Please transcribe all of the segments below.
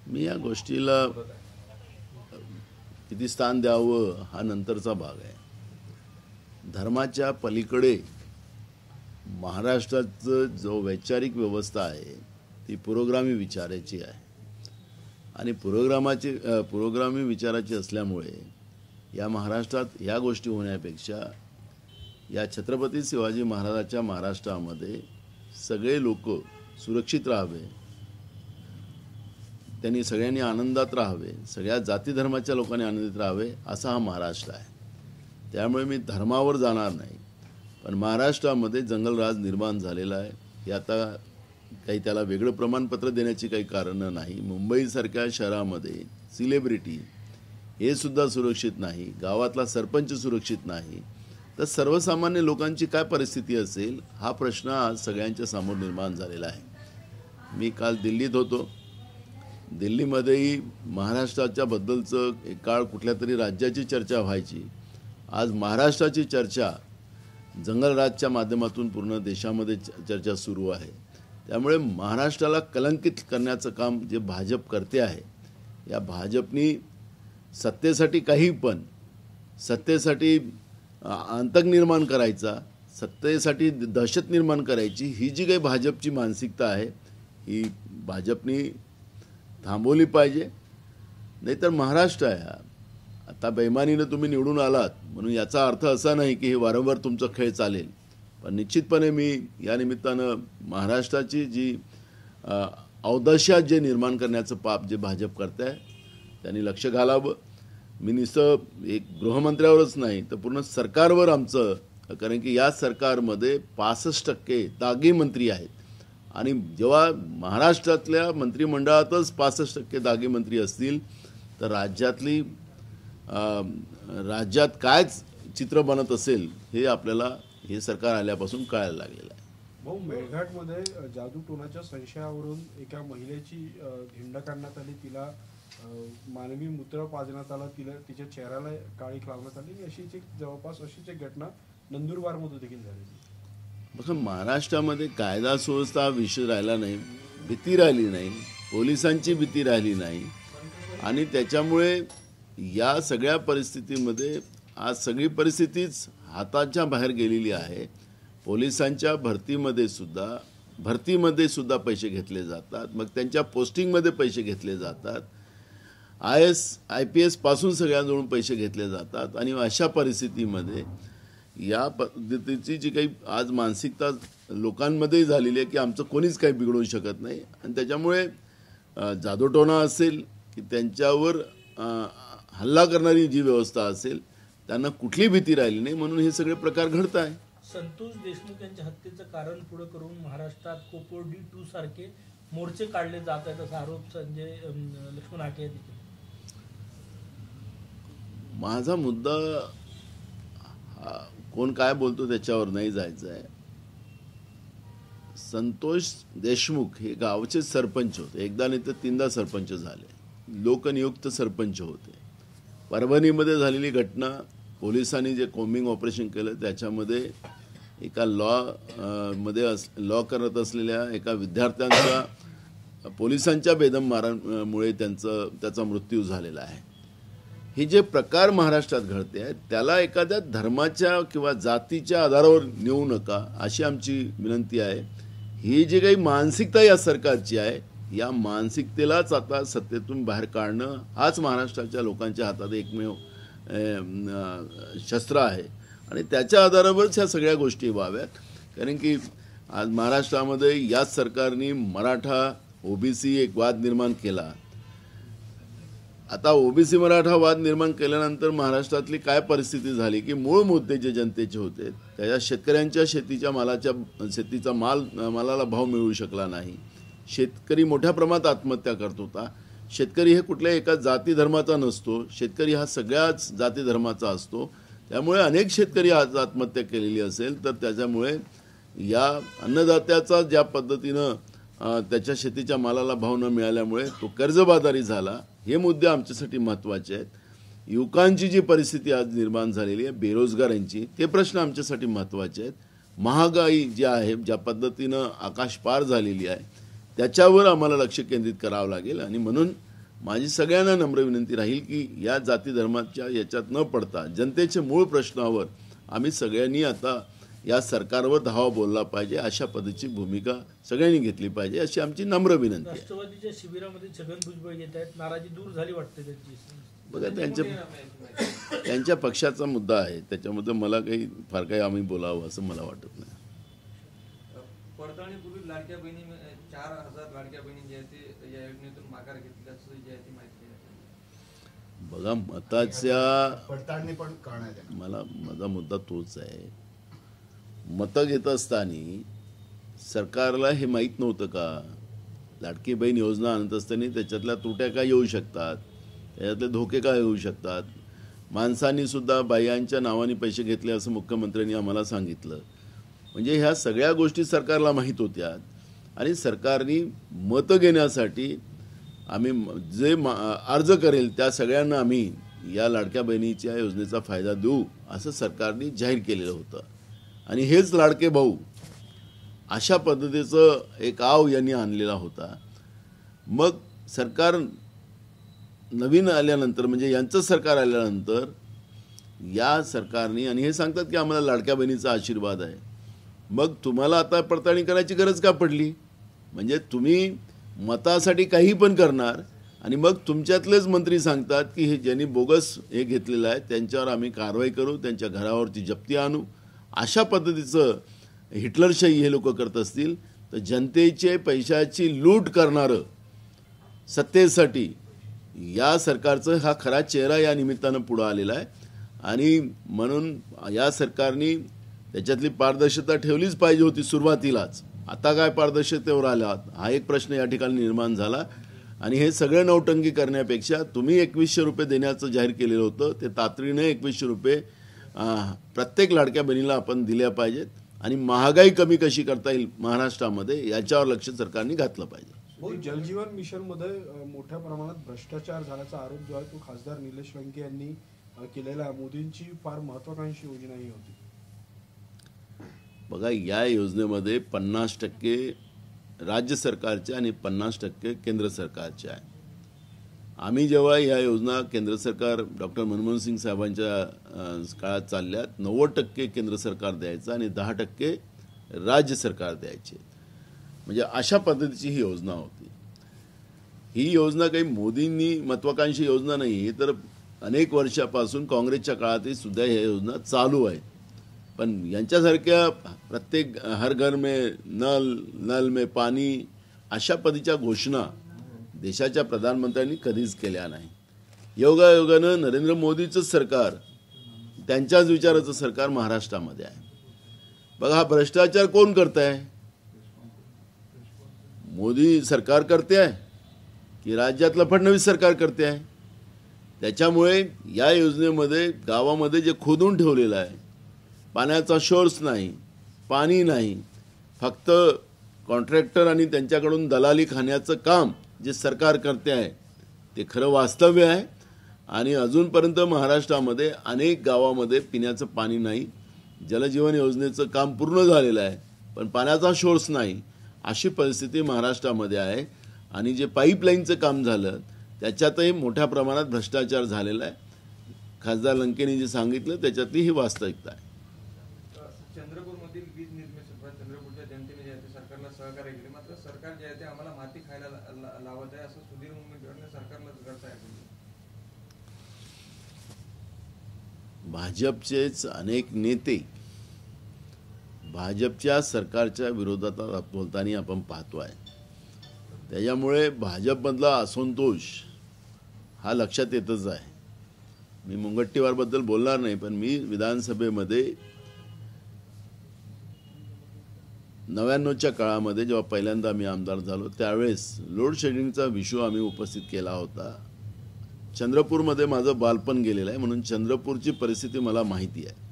मी या गोष्टीला किती स्थान द्यावं हा नंतरचा भाग आहे. धर्माच्या पलीकडे महाराष्ट्राचं जो वैचारिक व्यवस्था आहे ती पुरोगामी विचाराची आहे आणि पुरोगामी विचाराची असल्यामुळे या महाराष्ट्रात या गोष्टी होण्यापेक्षा या छत्रपती शिवाजी महाराजांच्या महाराष्ट्रामध्ये सगळे लोक सुरक्षित राहावे, त्यांनी सगळ्यांनी आनंदात राहावे, सगळ्या जाती धर्माच्या लोकांनी आनंदित राहावे असा हा महाराष्ट्र आहे. त्यामुळे मी धर्मावर जाणार नाही, पण महाराष्ट्रामध्ये जंगलराज निर्माण झालेला आहे. हे आता काही त्याला वेगळं प्रमाणपत्र देण्याची काही कारणं नाही. मुंबईसारख्या शहरामध्ये सेलिब्रिटी हे सुद्धा सुरक्षित नाही, गावातला सरपंच सुरक्षित नाही, तर सर्वसामान्य लोकांची काय परिस्थिती असेल हा प्रश्न आज सगळ्यांच्या समोर निर्माण झालेला आहे. मी काल दिल्लीत होतो. दिल्लीमध्येही महाराष्ट्राच्या बद्दलचं एक काळ कुठल्या तरी राज्याची चर्चा व्हायची. आज महाराष्ट्राची चर्चा जंगलराजच्या माध्यमातून पूर्ण देशामध्ये चर्चा सुरू आहे. त्यामुळे महाराष्ट्राला कलंकित करण्याचं काम जे भाजप करते आहे, या भाजपनी सत्तेसाठी काही पण, सत्तेसाठी आतंक निर्माण करायचा, सत्तेसाठी दहशत निर्माण करायची, ही जी काही भाजपची मानसिकता आहे ही भाजपनी थांबवली पाहिजे. नाहीतर महाराष्ट्र आहे हा. आता बेईमानीनं तुम्ही निवडून आलात म्हणून याचा अर्थ असा नाही की हे वारंवार तुमचा खेळ चालेल. पण निश्चितपणे मी या निमित्तानं महाराष्ट्राची जी औदास्यात जे निर्माण करण्याचं पाप जे भाजप करत आहे त्यांनी लक्ष घालावं. मी नुसतं एक गृहमंत्र्यावरच नाही तर पूर्ण सरकारवर आमचं, कारण की या सरकारमध्ये 65% दागी मंत्री आहेत आणि जेव्हा महाराष्ट्रातल्या मंत्रिमंडळातच 65% दागी मंत्री असतील तर राज्यात काय चित्र बनत असेल हे आपल्याला हे सरकार आल्यापासून कळायला लागलेलं आहे. भाऊ, मेळघाटमध्ये जादूटोणाच्या संशयावरून एका महिलेची धिंड काढण्यात आली, तिला मानवी मूत्र पाजण्यात आलं, तिच्या चेहऱ्याला काळी लावण्यात आली. अशीच एक घटना नंदुरबारमध्ये देखील झाली. बघा, महाराष्ट्रामध्ये कायदा सुव्यवस्था हा विषय राहिला नाही, भीती राहिली नाही, पोलिसांची भीती राहिली नाही आणि त्याच्यामुळे या सगळ्या परिस्थितीमध्ये आज सगळी परिस्थितीच हाताच्या बाहेर गेलेली आहे. पोलिसांच्या भरतीमध्ये सुद्धा पैसे घेतले जातात, मग त्यांच्या पोस्टिंगमध्ये पैसे घेतले जातात, IPS पासून सगळ्यांजवळून पैसे घेतले जातात आणि अशा परिस्थितीमध्ये या पद्धतीची जी काही आज मानसिकता लोकांमध्ये झालेली आहे की आमचं कोणीच काही बिघडवू शकत नाही आणि त्याच्यामुळे जादूटोणा असेल की त्यांच्यावर हल्ला करणारी जी व्यवस्था असेल त्यांना कुठली भीती राहिली नाही, म्हणून हे सगळे प्रकार घडत आहे. संतोष देशमुख यांच्या हत्येचं कारण पुढे करून महाराष्ट्रात कोपोडी 2 सारखे मोर्चे काढले जात आहेत असा आरोप संजय लक्ष्मण हाके यांनी केला. माझा मुद्दा कोण काय बोलतो त्याच्यावर नाही जायचं आहे. संतोष देशमुख हे गावचे सरपंच होते, एकदा नाही तर 3दा सरपंच झाले, लोकनियुक्त सरपंच होते. परभणीमध्ये झालेली घटना, पोलिसांनी जे कोम्बिंग ऑपरेशन केलं त्याच्यामध्ये एका लॉ करत असलेल्या एका विद्यार्थ्यांचा पोलिसांच्या बेदम मारामुळे त्याचा मृत्यू झालेला आहे. हे जे प्रकार महाराष्ट्रात घडते आहेत त्याला एखाद्या धर्माच्या किंवा जातीच्या आधारावर नेऊ नका अशी आमची विनंती आहे. ही जी काही मानसिकता या सरकारची आहे या मानसिकतेलाच आता सत्तेतून बाहेर काढणं हाच महाराष्ट्राच्या लोकांच्या हातात एकमेव शस्त्र आहे आणि त्याच्या आधारावरच ह्या सगळ्या गोष्टी व्हाव्यात. कारण की आज महाराष्ट्रामध्ये याच सरकारने मराठा OBC एक वाद निर्माण केला. आता OBC मराठा वाद निर्माण केल्यानंतर महाराष्ट्रातली काय परिस्थिती झाली की मूळ मुद्दे जे जनतेचे होते त्याच्या शेतकऱ्यांच्या शेतीचा मालाला भाव मिळू शकला नाही. शेतकरी मोठ्या प्रमाणात आत्महत्या करत होता. शेतकरी हे कुठल्याही एका जाती धर्माचा नसतो, शेतकरी हा सगळ्याच जाती धर्माचा असतो. त्यामुळे अनेक शेतकरी आज आत्महत्या केलेली असेल तर त्याच्यामुळे या अन्नदात्याचा ज्या पद्धतीनं त्याच्या शेतीच्या मालाला भाव न मिळाल्यामुळे तो कर्जबाजारी झाला. हे मुद्दे आमच्यासाठी महत्त्वाचे आहेत. युवकांची जी परिस्थिती आज निर्माण झालेली आहे बेरोजगारांची, ते प्रश्न आमच्यासाठी महत्त्वाचे आहेत. महागाई जी आहे, ज्या पद्धतीनं आकाश पार झालेली आहे, त्याच्यावर आम्हाला लक्ष केंद्रित करावं लागेल. आणि म्हणून माझी सगळ्यांना नम्र विनंती राहील की या जाती धर्माच्या याच्यात न पडता जनतेचे मूळ प्रश्नावर आम्ही सगळ्यांनी आता या सरकारवर धावा बोलला पाहिजे, अशा पद्धतीची भूमिका सगळ्यांनी घेतली पाहिजे, अशी आमची नम्र विनंती आहे. राष्ट्रवादीच्या शिबिरामध्ये छगन भुजबळ येत आहेत, नाराजी दूर झाली वाटते त्यांची. बघा, त्यांच्या पक्षाचा मुद्दा आहे, त्याच्यामध्ये मला काही फार काही आम्ही बोलावं असं मला वाटत नाही. पडताळणीपूर्वी लाडक्या बहिणी 4,000 लाडक्या बहिणी जे आहेत ते या योजनेतून माघार घेतल्याचं जी आहे ती माहिती आहे. बघा, मताच्या पडताळणी पण करण्यात आहे. माझा मुद्दा तोच आहे. मतं घेत असताना सरकारला हे माहीत नव्हतं का लाडकी बहीण योजना आणत असताना त्याच्यातल्या त्रुट्या काय येऊ शकतात, त्याच्यातले धोके काय येऊ शकतात. माणसांनी सुद्धा बायांच्या नावाने पैसे घेतले असं मुख्यमंत्र्यांनी आम्हाला सांगितलं. म्हणजे ह्या सगळ्या गोष्टी सरकारला माहीत होत्या आणि सरकारने मतं घेण्यासाठी आम्ही जे अर्ज करेल त्या सगळ्यांना आम्ही या लाडक्या बहिणीच्या योजनेचा फायदा देऊ असं सरकारने जाहीर केलेलं होतं. आणि हेच लाडके भाऊ अशा पद्धतीचं एक आव यांनी आणलेला होता. मग सरकार नवीन आल्यानंतर, म्हणजे यांचं सरकार आल्यानंतर या सरकारने, आणि हे सांगतात की आम्हाला लाडक्या बहिणीचा आशीर्वाद आहे, मग तुम्हाला आता पडताळणी करायची गरज का पडली? म्हणजे तुम्ही मतासाठी काही पण करणार आणि मग तुमच्यातलेच मंत्री सांगतात की हे ज्यांनी बोगस हे घेतलेलं आहे त्यांच्यावर आम्ही कारवाई करू, त्यांच्या घरावरती जप्ती आणू. अशा पद्धतीचं हिटलरशाही हे लोक करत असतील तर जनतेचे पैशाची लूट करणारं सत्तेसाठी या सरकारचं हा खरा चेहरा या निमित्तानं पुढं आलेला आहे. आणि म्हणून या सरकारने त्याच्यातली पारदर्शकता ठेवलीच पाहिजे होती सुरुवातीलाच. आता काय पारदर्शकतेवर आला हा एक प्रश्न या ठिकाणी निर्माण झाला. आणि हे सगळं नौटंकी करण्यापेक्षा तुम्ही 2100 रुपये देण्याचं जाहीर केलेलं होतं, ते तातडीने 2100 रुपये प्रत्येक लाडक्या बहिणीला आपण दिल्या पाहिजेत. आणि महागाई कमी कशी करता येईल महाराष्ट्रामध्ये याच्यावर लक्ष सरकारने घातलं पाहिजे. जलजीवन मिशन मध्ये मोठ्या प्रमाणात भ्रष्टाचार झाल्याचा आरोप जो आहे तो खासदार निलेश लंके यांनी केलेला आहे. मोदींची फार महत्वाकांक्षी योजना ही होती. बघा, या योजनेमध्ये 50% राज्य सरकारचे आणि 50% केंद्र सरकारचे आहे. आम्ही जेव्हा या योजना केंद्र सरकार डॉक्टर मनमोहन सिंग साहेबांच्या काळात चालल्यात, 90% केंद्र सरकार द्यायचं आणि 10% राज्य सरकार द्यायचे. म्हणजे अशा पद्धतीची ही योजना होती. ही योजना काही मोदींनी महत्वाकांक्षी योजना नाही, तर अनेक वर्षापासून काँग्रेसच्या काळातही सुद्धा ह्या योजना चालू आहेत. पण यांच्यासारख्या प्रत्येक हर घर में नल, नल में पाणी अशा पद्धतीच्या घोषणा देशाच्या प्रधानमंत्र्यांनी कधीच केल्या नाही. योगायोगानं नरेंद्र मोदीचं सरकार, त्यांच्याच विचाराचं सरकार महाराष्ट्रामध्ये आहे. बघा, हा भ्रष्टाचार कोण करत आहे? मोदी सरकार करते आहे की राज्यातलं फडणवीस सरकार करते आहे? त्याच्यामुळे या योजनेमध्ये गावामध्ये जे खोदून ठेवलेलं आहे, पाण्याचा सोर्स नाही, पाणी नाही, फक्त कॉन्ट्रॅक्टर आणि त्यांच्याकडून दलाली खाण्याचं काम जे सरकार करते आहे ते खरं वास्तव्य आहे. आणि अजूनपर्यंत महाराष्ट्रामध्ये अनेक गावामध्ये पिण्याचं पाणी नाही. जलजीवन योजनेचं काम पूर्ण झालेलं आहे पण पाण्याचा सोर्स नाही, अशी परिस्थिती महाराष्ट्रामध्ये आहे. आणि जे पाईपलाईनचं काम झालं त्याच्यातही मोठ्या प्रमाणात भ्रष्टाचार झालेला आहे. खासदार लंकेने जे सांगितलं त्याच्यातली ही वास्तविकता आहे. चंद्रपूरमधील वीज निर्मितीसंदर्भात चंद्रपूरच्या जनतेने जे आहे ते सरकारला सहकार्य केले, मात्र सरकार जे आहे ते आम्हाला माती खायला लावत आहे असं सुधीर मुनगंटीवारने सरकारला झगडत आहे. भाजपचेच अनेक नेते भाजपच्या सरकारच्या विरोधात बोलताना आपण पाहतोय. त्याच्यामुळे भाजपमधला असंतोष हा लक्षात येतच आहे. मी मुनगंटीवारबद्दल बोलणार नाही, पण मी विधानसभेमध्ये 99च्या काळामध्ये जेव्हा पहिल्यांदा मी आमदार झालो त्यावेळेस लोड शेडिंगचा विषय आम्ही उपस्थित केला होता. चंद्रपूरमध्ये माझं बालपण गेलेलं आहे म्हणून चंद्रपूरची परिस्थिती मला माहिती आहे.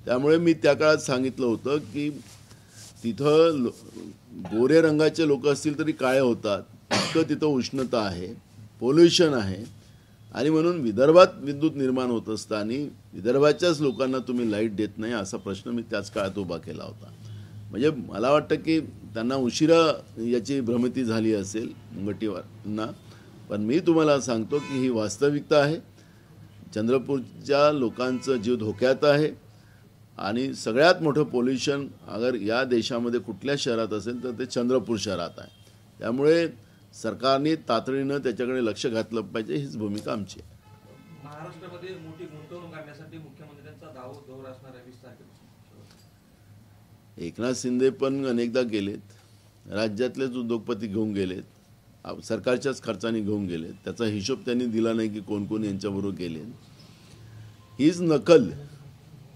त्यामुळे मी त्या काळात सांगितलं होतं की तिथं गोरे रंगाचे लोक असतील तरी काळे होतात, इतकं तिथं उष्णता आहे, पोल्युशन आहे आणि म्हणून विदर्भात विद्युत निर्माण होत असताना विदर्भाच्याच लोकांना तुम्ही लाईट देत नाही असा प्रश्न मी त्याच काळात उभा केला होता. म्हणजे मला वाटतं की त्यांना उशिरा याची भ्रमिती झाली असेल मुनगंटीवारांना, पण मी तुम्हाला सांगतो की ही वास्तविकता आहे. चंद्रपूरच्या लोकांचं जीव धोक्यात आहे आणि सगळ्यात मोठं पोल्युशन अगर या देशामध्ये कुठल्या शहरात असेल तर ते चंद्रपूर शहरात आहे. त्यामुळे सरकारने तातडीनं त्याच्याकडे लक्ष घातलं पाहिजे, हीच भूमिका आमची आहे. महाराष्ट्रामध्ये मोठी गुंतवणूक करण्यासाठी मुख्यमंत्र्यांचा दौरा असणार आहे 20 तारखेपासून. एकनाथ शिंदे पण अनेकदा गेलेत, राज्यातलेच उद्योगपती घेऊन गेलेत, सरकारच्याच खर्चाने घेऊन गेलेत. त्याचा हिशोब त्यांनी दिला नाही की कोण कोण यांच्याबरोबर गेले. हीच नकल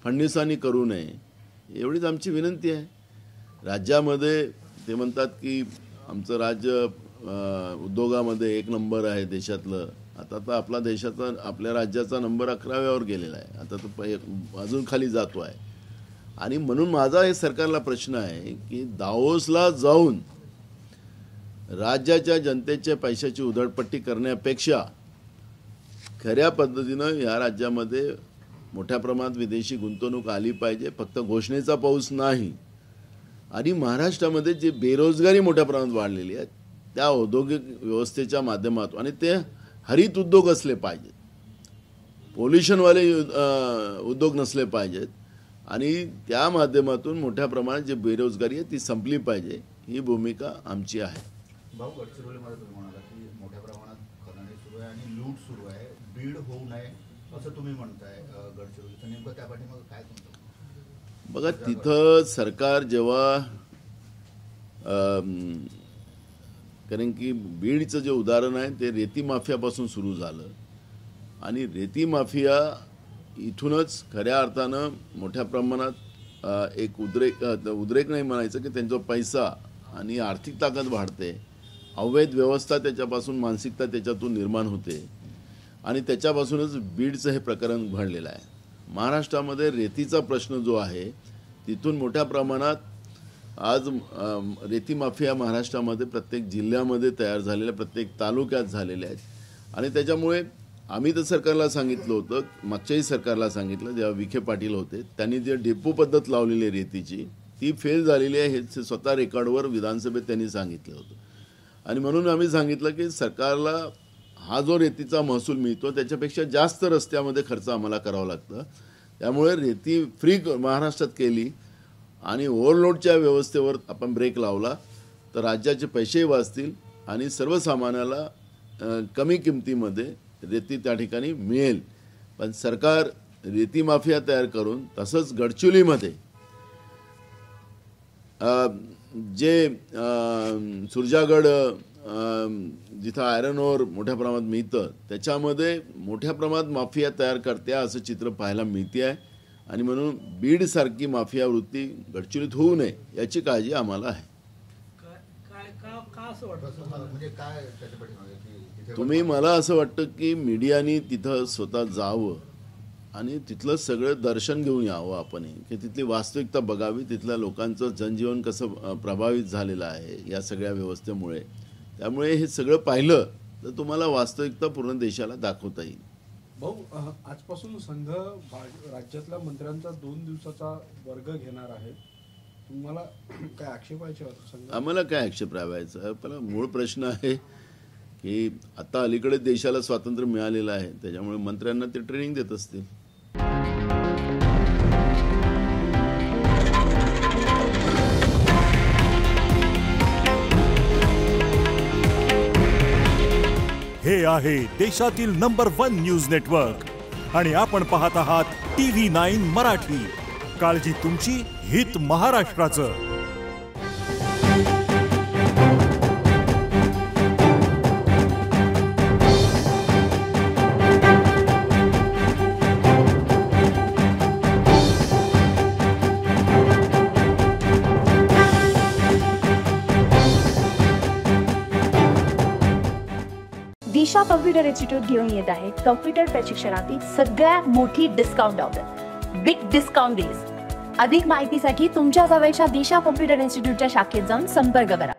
फडणवीसांनी करू नये एवढीच आमची विनंती आहे. राज्यामध्ये ते म्हणतात की आमचं राज्य उद्योगामध्ये 1 नंबर आहे देशातलं. आता तर आपल्या राज्याचा नंबर 11व्यावर गेलेला आहे. आता तो अजून खाली जातो आहे. आणि म्हणून माझा हे सरकारला प्रश्न आहे की दावोसला जाऊन राज्याच्या जनतेच्या पैशाची उधळपट्टी करण्यापेक्षा खऱ्या पद्धतीनं या राज्यामध्ये मोठ्या प्रमाणात विदेशी गुंतवणूक आली पाहिजे. फक्त घोषणेचा पाऊस नाही. आणि महाराष्ट्रामध्ये जे बेरोजगारी मोठ्या प्रमाणात वाढलेली आहे त्या औद्योगिक व्यवस्थेच्या माध्यमातून, आणि ते हरित उद्योग असले पाहिजेत, पोल्युशनवाले उद्योग नसले पाहिजेत, आणि त्या माध्यमातून मोठ्या प्रमाणात जे बेरोजगारी आहे ती संपली पाहिजे, ही भूमिका आमची आहे. भाऊ, गडचिरोलीमध्ये तुम्ही म्हणाला की मोठ्या प्रमाणात खनने सुरू आहे आणि लूट सुरू आहे, बीड होऊ नये असं तुम्ही म्हणताय. गडचिरोलीचं नेमकं त्या पाठीमागं काय तुमचं? बघा, तिथं सरकार जेव्हा कारण की बीडचं जे उदाहरण आहे ते रेती माफियापासून सुरू झालं, आणि रेती माफिया इथूनच खऱ्या अर्थानं मोठ्या प्रमाणात एक उद्रेक नाही म्हणायचं की त्यांचा पैसा आणि आर्थिक ताकद वाढते, अवैध व्यवस्था त्याच्यापासून, मानसिकता त्याच्यातून निर्माण होते, आणि त्याच्यापासूनच बीडचं हे प्रकरण घडलेलं आहे. महाराष्ट्रामध्ये रेतीचा प्रश्न जो आहे तिथून मोठ्या प्रमाणात आज रेती माफिया महाराष्ट्रामध्ये प्रत्येक जिल्ह्यामध्ये तयार झालेल्या, प्रत्येक तालुक्यात झालेल्या आहेत. आणि त्याच्यामुळे आम्ही तर सरकारला सांगितलं होतं, मागच्याही सरकारला सांगितलं जेव्हा विखे पाटील होते, त्यांनी जे डेपो पद्धत लावलेली आहे रेतीची ती फेल झालेली आहे हे स्वतः रेकॉर्डवर विधानसभेत त्यांनी सांगितलं होतं. आणि म्हणून आम्ही सांगितलं की सरकारला हा जो रेतीचा महसूल मिळतो त्याच्यापेक्षा जास्त रस्त्यामध्ये खर्च आम्हाला करावा लागतं. त्यामुळे रेती फ्री महाराष्ट्रात केली आणि ओव्हरलोडच्या व्यवस्थेवर आपण ब्रेक लावला तर राज्याचे पैसेही वाचतील आणि सर्वसामान्याला कमी किमतीमध्ये रेती त्या ठिकाणी मिळेल. पण सरकार रेती माफिया तयार करून, तसंच गडचिरोलीमध्ये जे सुरजागड जिथं आयरन ओर मोठ्या प्रमाणात मिळतं त्याच्यामध्ये मोठ्या प्रमाणात माफिया तयार करते असं चित्र पाहायला मिळते आहे. आणि म्हणून बीडसारखी माफिया वृत्ती गडचिरोलीत होऊ नये याची काळजी आम्हाला आहे. का असं वाटतं म्हणजे काय त्याच्या पाठीमागे की तिथे तुम्ही, मला असं वाटतं की मीडियानी तिथं स्वतः जावं आणि तिथलं सगळं दर्शन घेऊन यावं आपण, की तिथली वास्तविकता बघावी, तिथल्या लोकांचं जनजीवन कसं प्रभावित झालेलं आहे या सगळ्या व्यवस्थेमुळे. त्यामुळे हे सगळं पाहिलं तर तुम्हाला वास्तविकता पूर्ण देशाला दाखवता येईल. भाऊ, आजपासून संघ राज्यातल्या मंत्र्यांचा 2 दिवसाचा वर्ग घेणार आहे. तुम्हाला काय आक्षेप आहे संघ? आम्हाला काय आक्षेप राहायचा? पण मूळ प्रश्न आहे की आता अलीकडे देशाला स्वातंत्र्य मिळालेलं आहे, त्याच्यामुळे मंत्र्यांना ते ट्रेनिंग देत असतील. हे आहे देशातील नंबर 1 न्यूज नेटवर्क आणि आपण पाहत आहात TV9 मराठी. काळजी तुमची, हित महाराष्ट्राचं. दिशा कॉम्प्युटर इन्स्टिट्यूट घेऊन येत आहे कॉम्प्युटर प्रशिक्षणातील सगळ्यात मोठी discount offer, big discount days. अधिक माहितीसाठी तुमच्या जवळच्या दिशा कॉम्प्युटर इन्स्टिट्यूटच्या शाखेत जाऊन संपर्क करा.